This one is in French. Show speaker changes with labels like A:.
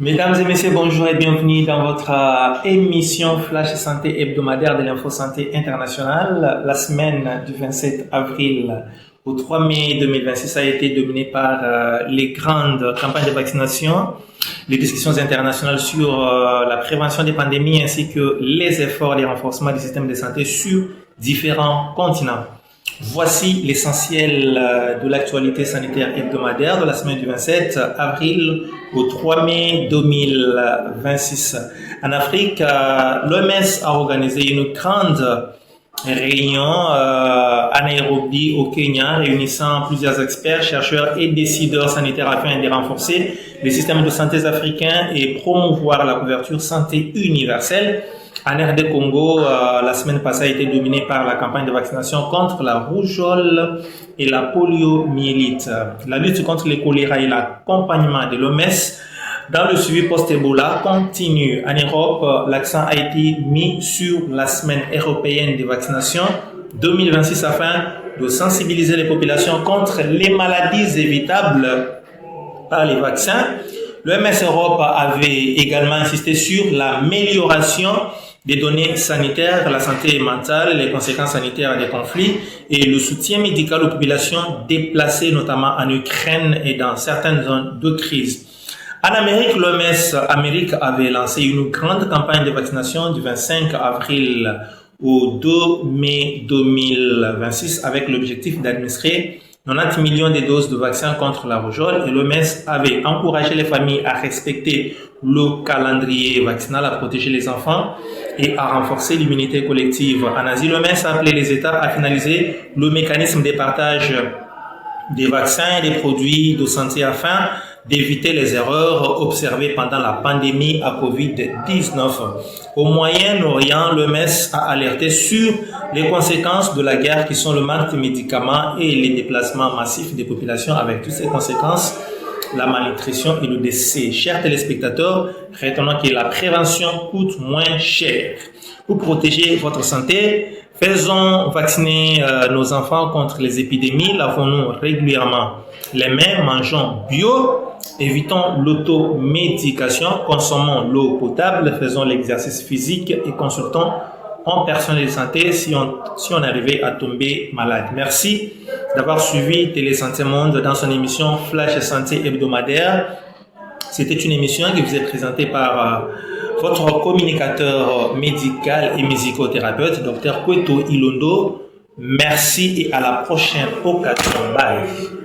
A: Mesdames et messieurs, bonjour et bienvenue dans votre émission Flash Santé hebdomadaire de l'Info Santé Internationale. La semaine du 27 avril au 3 mai 2026 a été dominée par les grandes campagnes de vaccination, les discussions internationales sur la prévention des pandémies ainsi que les efforts et renforcement du système de santé sur différents continents. Voici l'essentiel de l'actualité sanitaire hebdomadaire de la semaine du 27 avril au 3 mai 2026. En Afrique, l'OMS a organisé une grande réunion à Nairobi au Kenya, réunissant plusieurs experts, chercheurs et décideurs sanitaires afin de renforcer les systèmes de santé africains et promouvoir la couverture santé universelle. En RD Congo, la semaine passée a été dominée par la campagne de vaccination contre la rougeole et la poliomyélite. La lutte contre le choléra et l'accompagnement de l'OMS dans le suivi post-Ebola continue. En Europe, l'accent a été mis sur la semaine européenne de vaccination 2026 afin de sensibiliser les populations contre les maladies évitables par les vaccins. L'OMS Europe avait également insisté sur l'amélioration des données sanitaires, la santé mentale, les conséquences sanitaires des conflits et le soutien médical aux populations déplacées, notamment en Ukraine et dans certaines zones de crise. En Amérique, l'OMS Amérique avait lancé une grande campagne de vaccination du 25 avril au 2 mai 2026 avec l'objectif d'administrer 90 millions de doses de vaccins contre la rougeole et l'OMS avait encouragé les familles à respecter le calendrier vaccinal, à protéger les enfants et à renforcer l'immunité collective. En Asie, l'OMS a appelé les États à finaliser le mécanisme de partage des vaccins et des produits de santé afin d'éviter les erreurs observées pendant la pandémie à Covid-19. Au Moyen-Orient, l'OMS a alerté sur les conséquences de la guerre qui sont le manque de médicaments et les déplacements massifs des populations avec toutes ces conséquences, la malnutrition et le décès. Chers téléspectateurs, retenons que la prévention coûte moins cher. Pour protéger votre santé, faisons vacciner nos enfants contre les épidémies, lavons-nous régulièrement les mains, mangeons bio, évitons l'automédication, consommons l'eau potable, faisons l'exercice physique et consultons un personnel de santé si on arrivait à tomber malade. Merci d'avoir suivi Télé Santé Monde dans son émission Flash Santé hebdomadaire. C'était une émission qui vous est présentée par votre communicateur médical et musicothérapeute, Dr Kweto Ilondo. Merci et à la prochaine occasion. Bye.